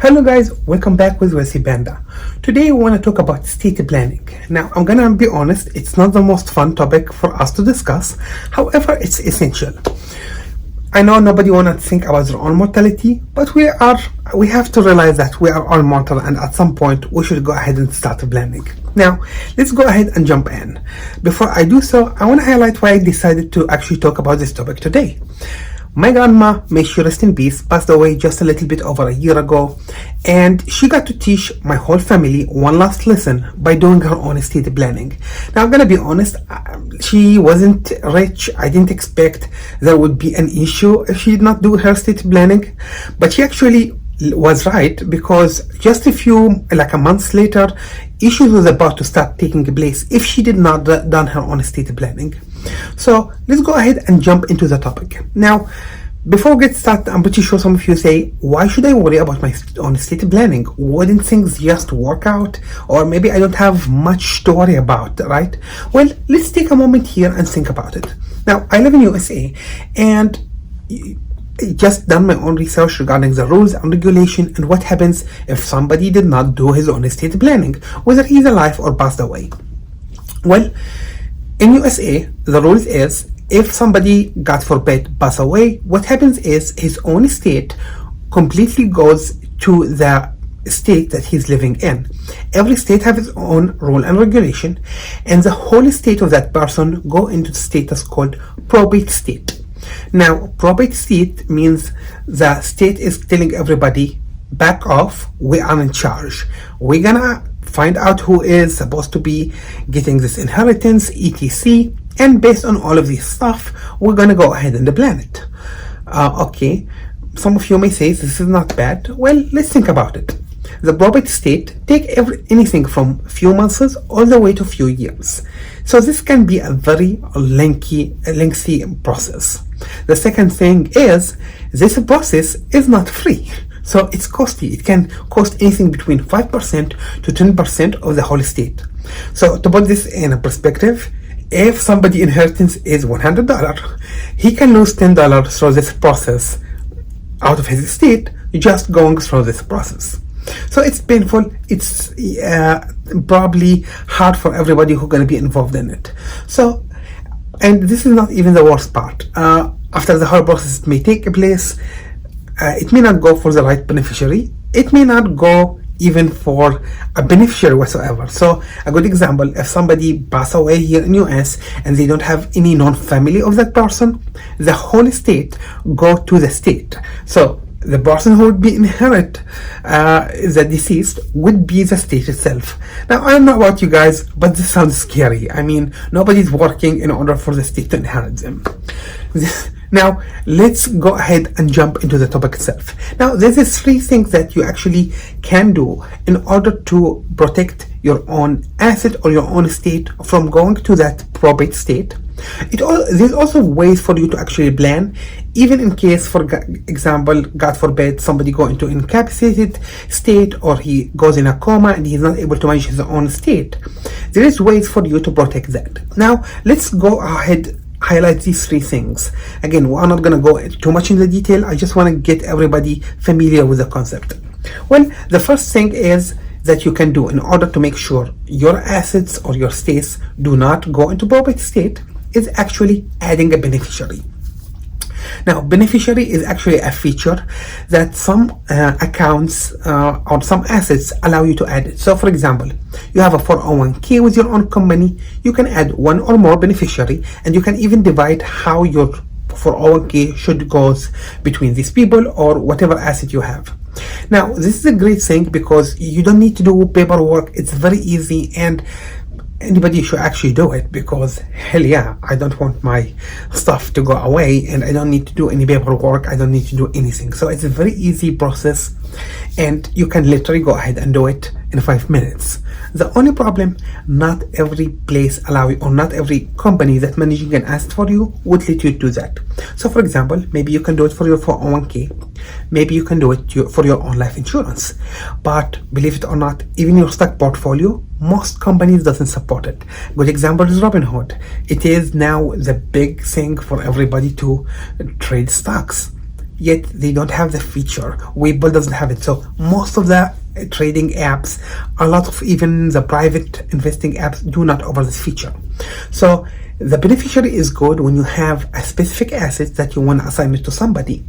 Hello guys, welcome back with Wesley Banda. Today we want to talk about estate planning. Now I'm gonna be honest, it's not the most fun topic for us to discuss. However, it's essential. I know nobody wanna think about their own mortality, but we have to realize that we are all mortal and at some point we should go ahead and start planning. Now, let's go ahead and jump in. Before I do so, I want to highlight why I decided to actually talk about this topic today. My grandma, may she rest in peace, passed away just a little bit over a year ago, and she got to teach my whole family one last lesson by doing her own estate planning. Now, I'm gonna be honest, she wasn't rich. I didn't expect there would be an issue if she did not do her estate planning, but she actually was right, because just a month later, issues was about to start taking place if she did not done her own estate planning. So let's go ahead and jump into the topic. Now, before we get started, I'm pretty sure some of you say, why should I worry about my own estate planning? Wouldn't things just work out? Or maybe I don't have much to worry about, right? Well, let's take a moment here and think about it. Now, I live in USA, and just done my own research regarding the rules and regulation and what happens if somebody did not do his own estate planning, whether he's alive or passed away. Well, in USA, the rules is if somebody, God forbid, pass away, what happens is his own estate completely goes to the state that he's living in. Every state has its own rule and regulation, and the whole estate of that person go into the status called probate state. Now, probate state means the state is telling everybody, back off, we are in charge. We're gonna find out who is supposed to be getting this inheritance, etc. And based on all of this stuff, we're gonna go ahead and plan it. Okay, some of you may say this is not bad. Well, let's think about it. The probate state take anything from few months all the way to few years. So this can be a very lengthy process. The second thing is, this process is not free. So it's costly. It can cost anything between 5% to 10% of the whole estate. So to put this in a perspective, if somebody's inheritance is $100, he can lose $10 through this process out of his estate just going through this process. So it's painful. It's probably hard for everybody who's going to be involved in it. So, and this is not even the worst part. After the whole process may take place, it may not go for the right beneficiary. It may not go even for a beneficiary whatsoever. So a good example, if somebody pass away here in US and they don't have any known family of that person, the whole estate go to the state. So the person who would be inherit the deceased would be the state itself. Now, I don't know about you guys, but this sounds scary. I mean, nobody's working in order for the state to inherit them. Now, let's go ahead and jump into the topic itself. Now, there's three things that you actually can do in order to protect your own asset or your own estate from going to that probate state. There's also ways for you to actually plan, even in case, for example, God forbid, somebody go into incapacitated state or he goes in a coma and he's not able to manage his own estate. There is ways for you to protect that. Now, let's go ahead highlight these three things. Again, we're not going to go too much into the detail. I just want to get everybody familiar with the concept. Well, the first thing is that you can do in order to make sure your assets or your estates do not go into probate state is actually adding a beneficiary. Now, beneficiary is actually a feature that some accounts or some assets allow you to add it. So, for example, you have a 401k with your own company, you can add one or more beneficiary, and you can even divide how your 401k should go between these people or whatever asset you have. Now, this is a great thing because you don't need to do paperwork. It's very easy, and anybody should actually do it, because hell yeah, I don't want my stuff to go away and I don't need to do any paperwork. I don't need to do anything. So it's a very easy process and you can literally go ahead and do it in 5 minutes. The only problem, not every place allow you, or not every company that managing an asset for you would let you do that. So for example, maybe you can do it for your 401k, maybe you can do it for your own life insurance, but believe it or not, even your stock portfolio, most companies doesn't support it. Good example is Robinhood. It is now the big thing for everybody to trade stocks. yet they don't have the feature. Webull doesn't have it. So most of the trading apps, a lot of even the private investing apps do not offer this feature. So the beneficiary is good when you have a specific asset that you want to assign it to somebody.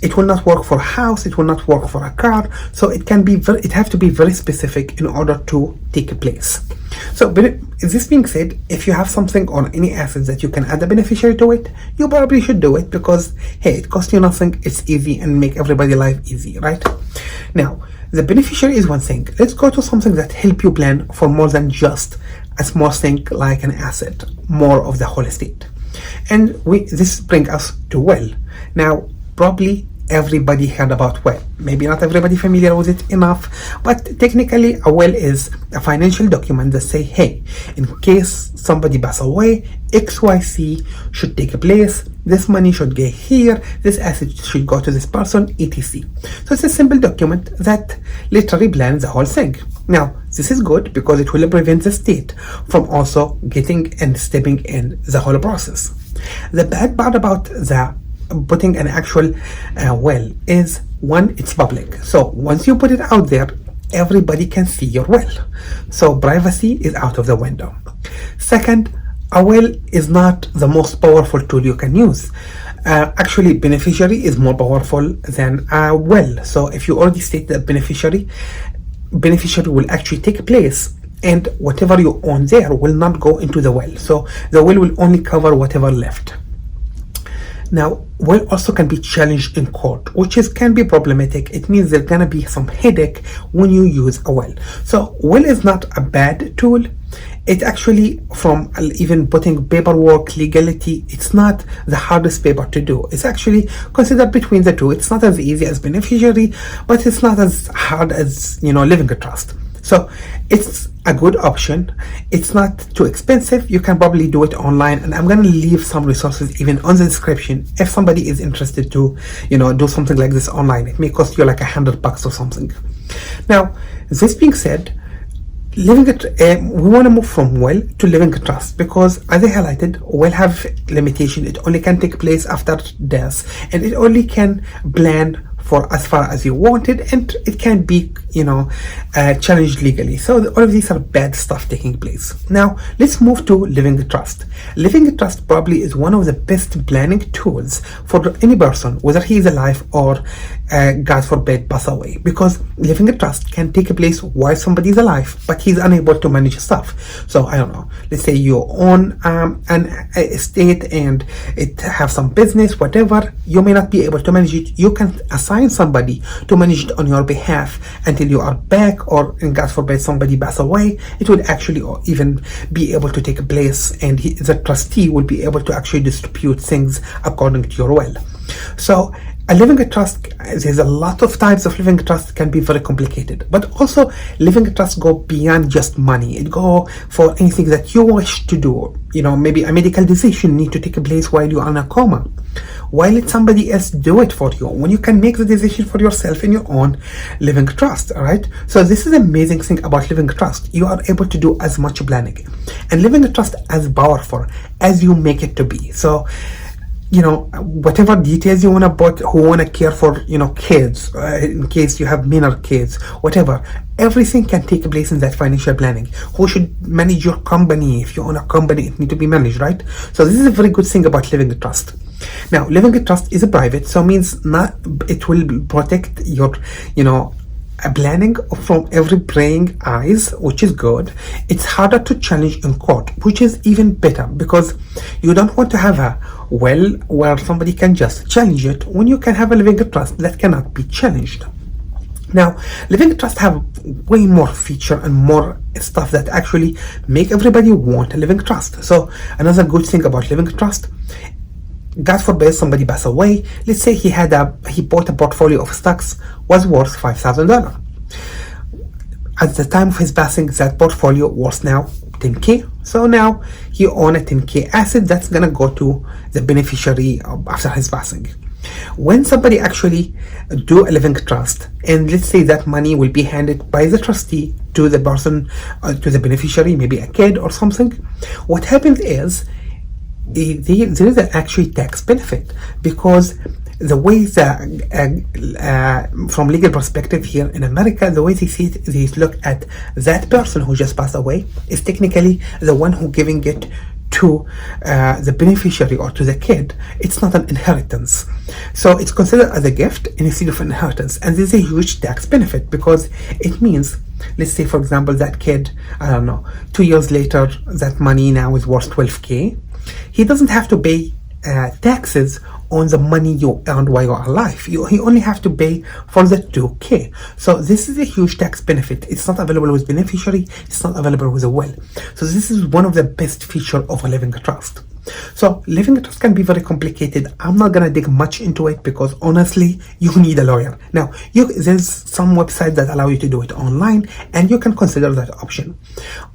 It will not work for a house, it will not work for a car, so it can be it have to be very specific in order to take place. So this being said, if you have something or any assets that you can add a beneficiary to it, you probably should do it, because hey, it costs you nothing, it's easy, and make everybody's life easy, right? Now, the beneficiary is one thing. Let's go to something that help you plan for more than just a small thing like an asset, more of the whole estate. And this brings us to will. Now, probably everybody heard about will. Maybe not everybody familiar with it enough, but technically a will is a financial document that say, hey, in case somebody pass away, XYZ should take place, this money should get here, this asset should go to this person, etc. So it's a simple document that literally plans the whole thing. Now, this is good because it will prevent the state from also getting and stepping in the whole process. The bad part about the putting an actual will is, one, it's public. So once you put it out there, everybody can see your will. So privacy is out of the window. Second, a will is not the most powerful tool you can use. Actually, beneficiary is more powerful than a will. So if you already state the beneficiary will actually take place, and whatever you own there will not go into the will. So the will only cover whatever left. Now, will also can be challenged in court, which can be problematic. It means there's gonna be some headache when you use a will. So will is not a bad tool. It actually, from even putting paperwork, legality, it's not the hardest paper to do. It's actually considered between the two. It's not as easy as beneficiary, but it's not as hard as, living a trust. So it's a good option. It's not too expensive. You can probably do it online, and I'm going to leave some resources even on the description if somebody is interested to, do something like this online. It may cost you like $100 or something. Now, this being said, we want to move from will to living trust, because as I highlighted, will have limitation. It only can take place after death, and it only can plan for as far as you want it, and it can be challenged legally. So all of these are bad stuff taking place. Now let's move to living trust. Living trust probably is one of the best planning tools for any person, whether he is alive or God forbid pass away, because living trust can take place while somebody is alive but he's unable to manage stuff. So I don't know, let's say you own an estate and it have some business, whatever, you may not be able to manage it. You can assign somebody to manage it on your behalf until you are back, or in God forbid somebody pass away, it would actually even be able to take place, and the trustee will be able to actually distribute things according to your will. So a living trust, there's a lot of types of living trust, can be very complicated, but also living trust go beyond just money. It go for anything that you wish to do. Maybe a medical decision need to take place while you're in a coma. Why let somebody else do it for you when you can make the decision for yourself in your own living trust? All right. So this is the amazing thing about living trust. You are able to do as much planning, and living trust as powerful as you make it to be. So whatever details you want to put, who want to care for kids, in case you have minor kids, whatever, everything can take place in that financial planning. Who should manage your company? If you own a company, it need to be managed, right? So this is a very good thing about living trust. Now, living trust is a private, so means it will protect your planning from every prying eyes, which is good. It's harder to challenge in court, which is even better, because you don't want to have a will where somebody can just challenge it, when you can have a living trust that cannot be challenged. Now, living trust have way more feature and more stuff that actually make everybody want a living trust. So another good thing about living trust, God forbid somebody pass away. Let's say he bought a portfolio of stocks was worth $5,000. At the time of his passing, that portfolio was now 10K. So now he own a 10K asset that's gonna go to the beneficiary after his passing. When somebody actually do a living trust, and let's say that money will be handed by the trustee to the person, to the beneficiary, maybe a kid or something, what happens is there is an actually tax benefit, because the way from legal perspective here in America, the way they see it, they look at that person who just passed away is technically the one who giving it to the beneficiary or to the kid. It's not an inheritance, so it's considered as a gift instead of inheritance, and this is a huge tax benefit because it means, let's say for example, that kid, I don't know, 2 years later, that money now is worth 12K. He doesn't have to pay taxes on the money you earned while you're alive. He only have to pay for the 2K. So this is a huge tax benefit. It's not available with beneficiary. It's not available with a will. So this is one of the best features of a living trust. So living trust can be very complicated. I'm not gonna dig much into it because honestly, you need a lawyer. Now, there's some websites that allow you to do it online, and you can consider that option.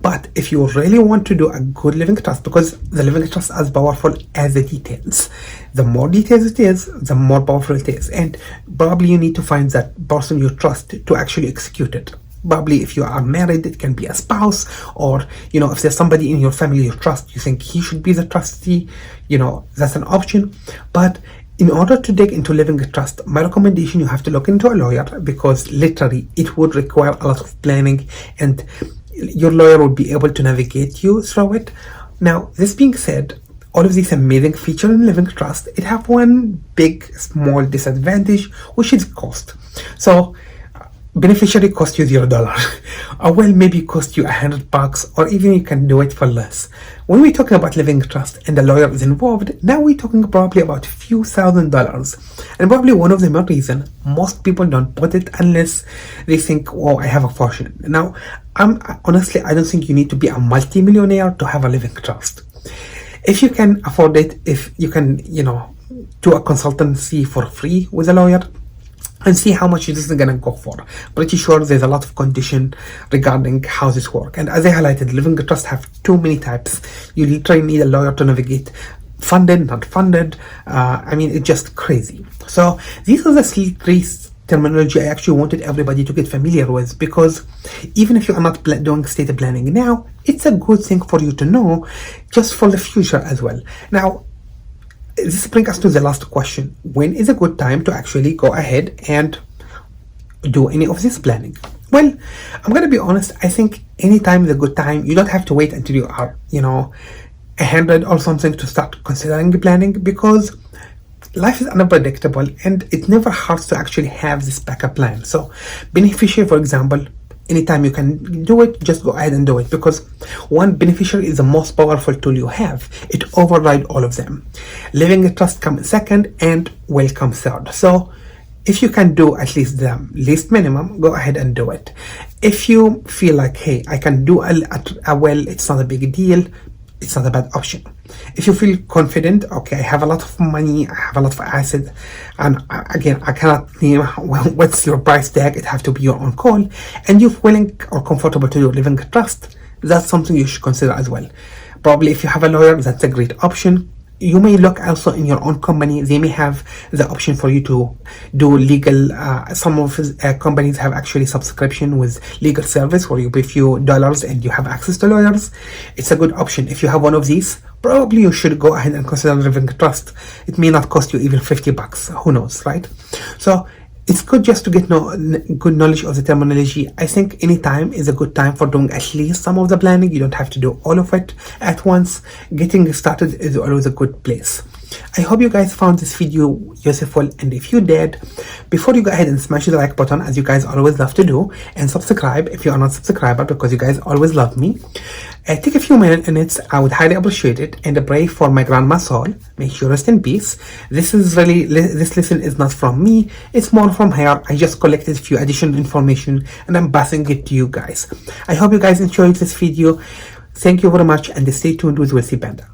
But if you really want to do a good living trust, because the living trust is as powerful as the details. The more details it is, the more powerful it is. And probably you need to find that person you trust to actually execute it. Probably if you are married, it can be a spouse, or if there's somebody in your family you trust, you think he should be the trustee, that's an option. But in order to dig into living a trust, my recommendation, you have to look into a lawyer, because literally it would require a lot of planning, and your lawyer would be able to navigate you through it. Now, this being said, all of these amazing features in living trust, it have one big small disadvantage, which is cost. So beneficiary cost you $0. A will maybe cost you $100, or even you can do it for less. When we're talking about living trust and the lawyer is involved, now we're talking probably about a few $1,000s. And probably one of the main reasons most people don't put it unless they think, oh, I have a fortune. Now, honestly, I don't think you need to be a multi-millionaire to have a living trust. If you can afford it, if you can, do a consultancy for free with a lawyer, and see how much this is gonna go for. Pretty sure there's a lot of condition regarding how this work. And as I highlighted, living trust have too many types. You literally need a lawyer to navigate funded, not funded. It's just crazy. So these are the three terminology I actually wanted everybody to get familiar with, because even if you are not doing estate planning now, it's a good thing for you to know just for the future as well. Now, this brings us to the last question. When is a good time to actually go ahead and do any of this planning? Well, I'm gonna be honest, I think any time is a good time. You don't have to wait until you are, 100 or something to start considering planning, because life is unpredictable and it never hurts to actually have this backup plan. So beneficiary, for example, anytime you can do it, just go ahead and do it, because one, beneficiary is the most powerful tool you have. It overrides all of them. Living a trust comes second, and will come third. So if you can do at least the least minimum, go ahead and do it. If you feel like, hey, I can do a will, it's not a big deal, it's not a bad option. If you feel confident, okay, I have a lot of money, I have a lot of assets, and again, I cannot name what's your price tag, it have to be your own call, and you're willing or comfortable to do living trust, that's something you should consider as well. Probably if you have a lawyer, that's a great option. You may look also in your own company, they may have the option for you to do legal. Some of companies have actually subscription with legal service where you pay a few dollars and you have access to lawyers. It's a good option. If you have one of these, probably you should go ahead and consider living trust. It may not cost you even $50, who knows, right? So it's good just to get good knowledge of the terminology. I think any time is a good time for doing at least some of the planning. You don't have to do all of it at once. Getting started is always a good place. I hope you guys found this video useful, and if you did, before you go ahead and smash the like button, as you guys always love to do, and subscribe if you are not a subscriber, because you guys always love me. Take a few minutes, I would highly appreciate it, and pray for my grandma's soul. May she rest in peace. This lesson is not from me, it's more from her. I just collected a few additional information and I'm passing it to you guys. I hope you guys enjoyed this video. Thank you very much, and stay tuned with Wealthy Panda.